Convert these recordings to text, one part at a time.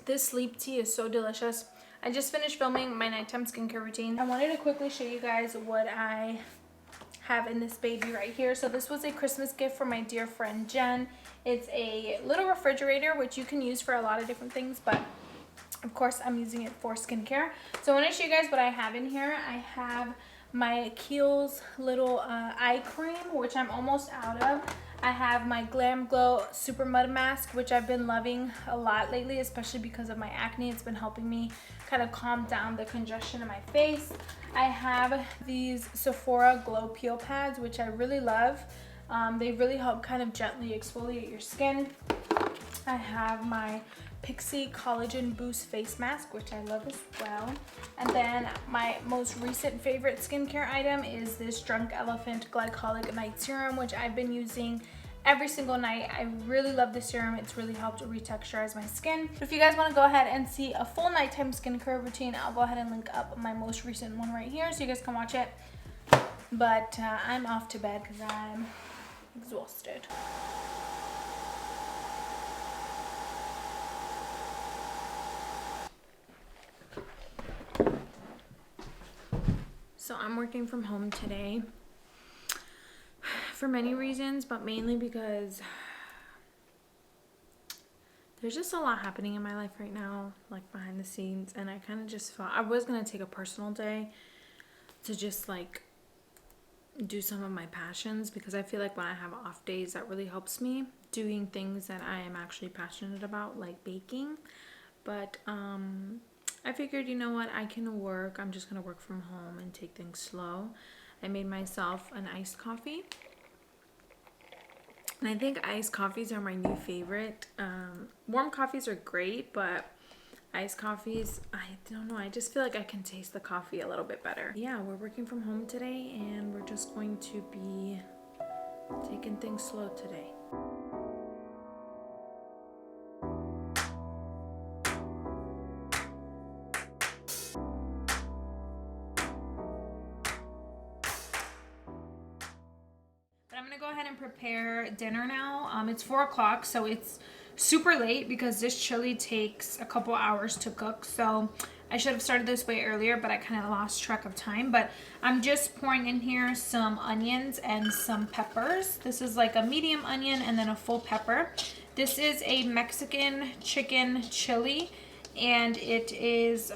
This sleep tea is so delicious. I just finished filming my nighttime skincare routine. I wanted to quickly show you guys what I have in this baby right here. So this was a Christmas gift from my dear friend Jen. It's a little refrigerator, which you can use for a lot of different things, but of course I'm using it for skincare. So I want to show you guys what I have in here. I have my Kiehl's little eye cream, which I'm almost out of. I have my Glam Glow Super Mud Mask, which I've been loving a lot lately, especially because of my acne. It's been helping me kind of calm down the congestion in my face. I have these Sephora Glow Peel Pads, which I really love. They really help kind of gently exfoliate your skin. I have my Pixie Collagen Boost Face Mask, which I love as well. And then my most recent favorite skincare item is this Drunk Elephant Glycolic Night Serum, which I've been using every single night. I really love this serum. It's really helped retexturize my skin. But if you guys want to go ahead and see a full nighttime skincare routine, I'll go ahead and link up my most recent one right here so you guys can watch it. But I'm off to bed because I'm exhausted. So I'm working from home today for many reasons, but mainly because there's just a lot happening in my life right now, like behind the scenes, and I kind of just felt I was gonna take a personal day to just like do some of my passions, because I feel like when I have off days, that really helps me doing things that I am actually passionate about, like baking. But I figured, you know what, I can work. I'm just gonna work from home and take things slow. I made myself an iced coffee, and I think iced coffees are my new favorite. Warm coffees are great, but iced coffees, I don't know, I just feel like I can taste the coffee a little bit better. Yeah, we're working from home today, and we're just going to be taking things slow today. I'm gonna go ahead and prepare dinner now. It's 4 o'clock, so it's super late because this chili takes a couple hours to cook. So I should have started this way earlier, but I kind of lost track of time. But I'm just pouring in here some onions and some peppers. This is like a medium onion and then a full pepper. This is a Mexican chicken chili, and it is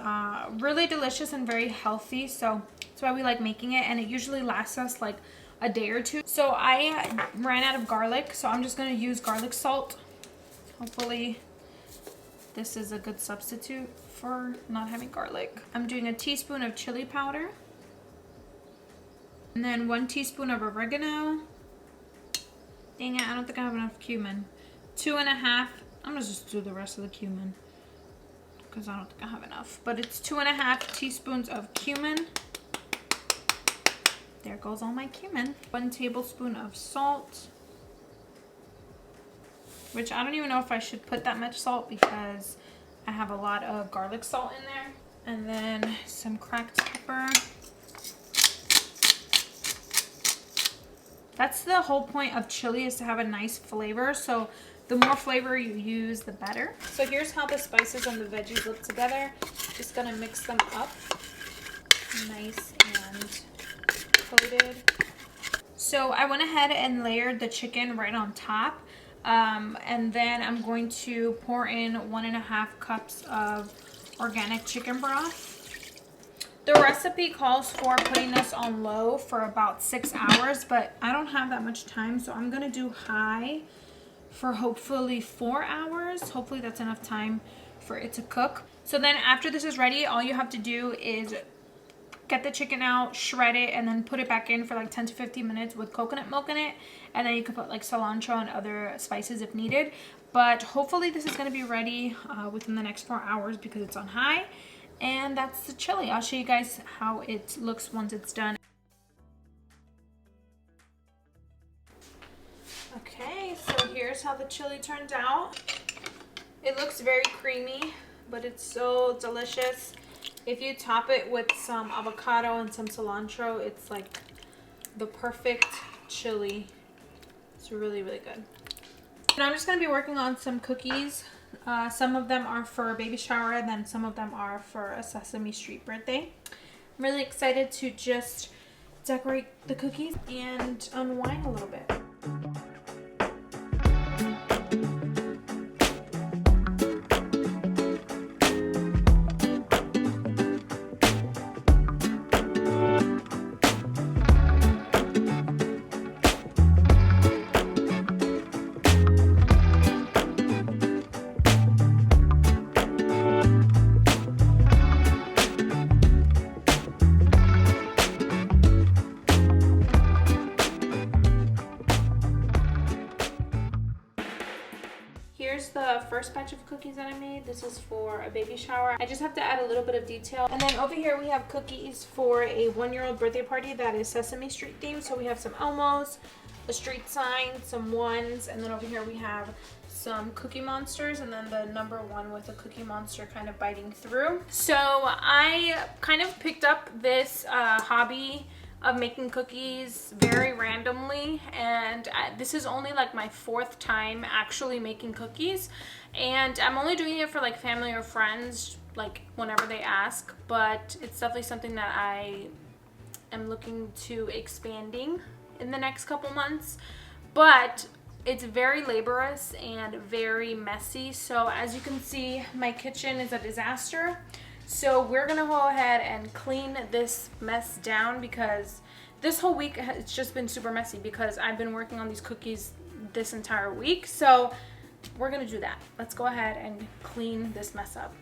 really delicious and very healthy. So that's why we like making it, and it usually lasts us like a day or two. So I ran out of garlic, so I'm just going to use garlic salt. Hopefully this is a good substitute for not having garlic. I'm doing a teaspoon of chili powder, and then 1 teaspoon of oregano. Dang it, I don't think I have enough cumin. 2.5. I'm gonna just do the rest of the cumin because I don't think I have enough, but it's 2.5 teaspoons of cumin. There goes all my cumin. 1 tablespoon of salt, which I don't even know if I should put that much salt because I have a lot of garlic salt in there. And then some cracked pepper. That's the whole point of chili, is to have a nice flavor. So the more flavor you use, the better. So here's how the spices and the veggies look together. Just gonna mix them up nice and coated. So I went ahead and layered the chicken right on top, and then I'm going to pour in 1.5 cups of organic chicken broth. The recipe calls for putting this on low for about 6 hours, but I don't have that much time, so I'm gonna do high for hopefully 4 hours. Hopefully that's enough time for it to cook. So then after this is ready, all you have to do is get the chicken out, shred it, and then put it back in for like 10 to 15 minutes with coconut milk in it. And then you can put like cilantro and other spices if needed. But hopefully this is going to be ready within the next 4 hours because it's on high. And that's the chili. I'll show you guys how it looks once it's done. Okay, so here's how the chili turned out. It looks very creamy, but it's so delicious. If you top it with some avocado and some cilantro, it's like the perfect chili. It's really, really good. And I'm just going to be working on some cookies. Some of them are for a baby shower, and then some of them are for a Sesame Street birthday. I'm really excited to just decorate the cookies and unwind a little bit. Here's the first batch of cookies that I made. This is for a baby shower. I just have to add a little bit of detail. And then over here we have cookies for a 1-year-old birthday party that is Sesame Street themed. So we have some Elmos, a street sign, some ones, and then over here we have some Cookie Monsters, and then the number 1 with a Cookie Monster kind of biting through. So I kind of picked up this hobby of making cookies very randomly, and this is only like my 4th time actually making cookies, and I'm only doing it for like family or friends, like whenever they ask, but it's definitely something that I am looking to expanding in the next couple months. But it's very laborious and very messy, so as you can see, my kitchen is a disaster. So we're gonna go ahead and clean this mess down, because this whole week it's just been super messy because I've been working on these cookies this entire week. So we're gonna do that. Let's go ahead and clean this mess up.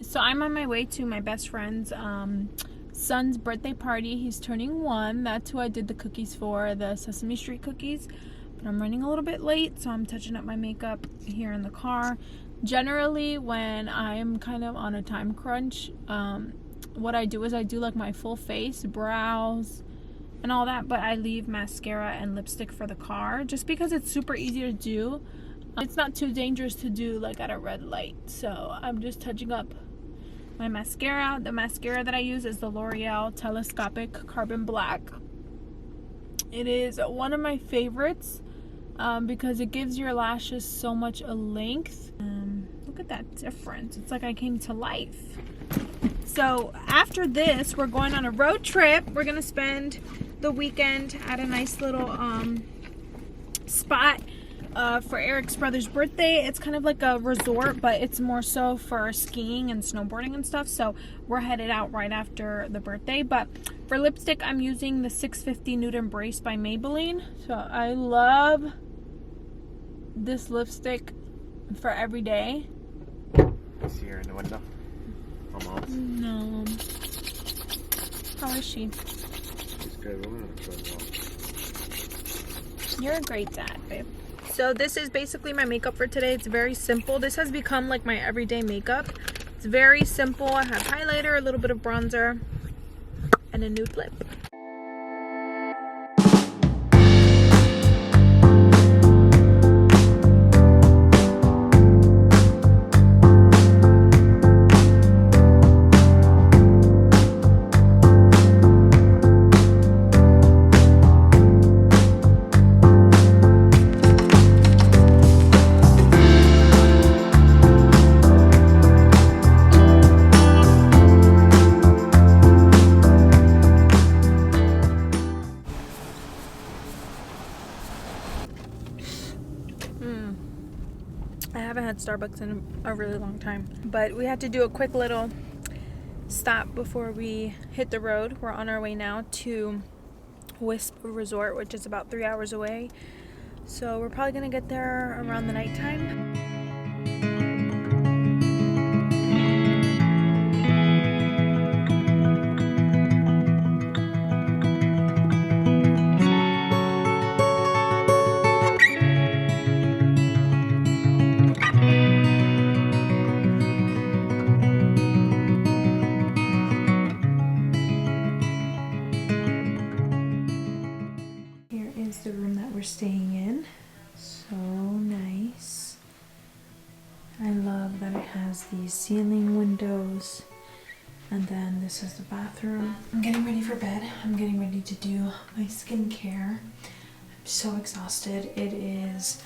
So I'm on my way to my best friend's son's birthday party. He's turning 1. That's who I did the cookies for, the Sesame Street cookies. But I'm running a little bit late, so I'm touching up my makeup here in the car. Generally, when I'm kind of on a time crunch, what I do is I do like my full face, brows, and all that, but I leave mascara and lipstick for the car just because it's super easy to do. It's not too dangerous to do like at a red light. So I'm just touching up my mascara. The mascara that I use is the L'Oreal Telescopic Carbon Black. It is one of my favorites because it gives your lashes so much a length. Look at that difference. It's like I came to life. So after this, we're going on a road trip. We're gonna spend the weekend at a nice little spot for Eric's brother's birthday. It's kind of like a resort, but it's more so for skiing and snowboarding and stuff. So we're headed out right after the birthday. But for lipstick, I'm using the 650 Nude Embrace by Maybelline. So I love this lipstick for every day. See her in the window? Almost. No. How is she? She's good. We're gonna go walk. You're a great dad, babe. So this is basically my makeup for today. It's very simple. This has become like my everyday makeup. It's very simple. I have highlighter, a little bit of bronzer, and a nude lip. I haven't had Starbucks in a really long time, but we had to do a quick little stop before we hit the road. We're on our way now to Wisp Resort, which is about 3 hours away. So we're probably gonna get there around the nighttime. love that it has these ceiling windows. And then this is the bathroom. I'm getting ready for bed. I'm getting ready to do my skincare. I'm so exhausted. It is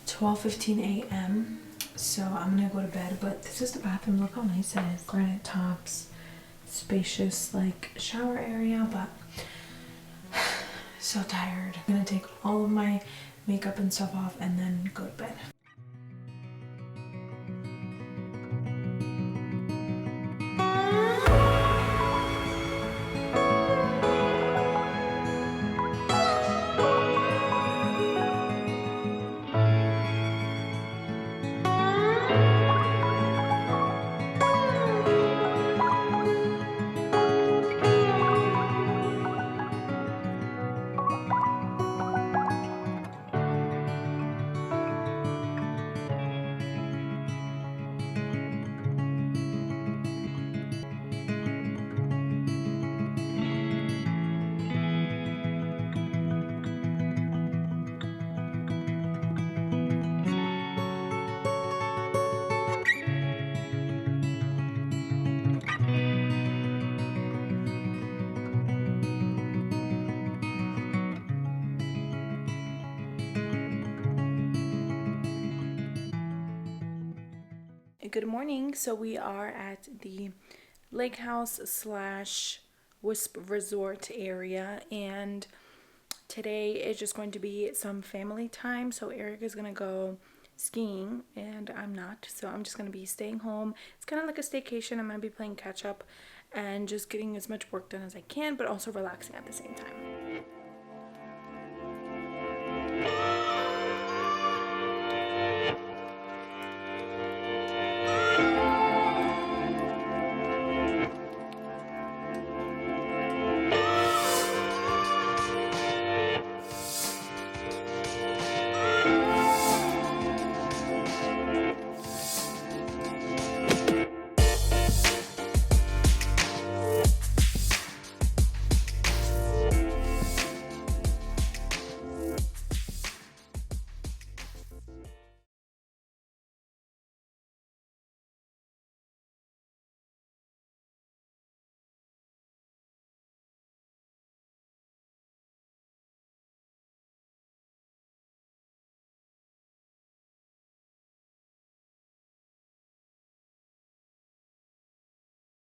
12:15 a.m. So I'm gonna go to bed, but this is the bathroom. Look how nice it is. Granite tops, spacious like shower area, but so tired. I'm gonna take all of my makeup and stuff off and then go to bed. Good morning. So we are at the lake house slash Wisp resort area, and today is just going to be some family time. So Eric is gonna go skiing and I'm not, so I'm just gonna be staying home. It's kind of like a staycation. I'm gonna be playing catch up and just getting as much work done as I can, but also relaxing at the same time.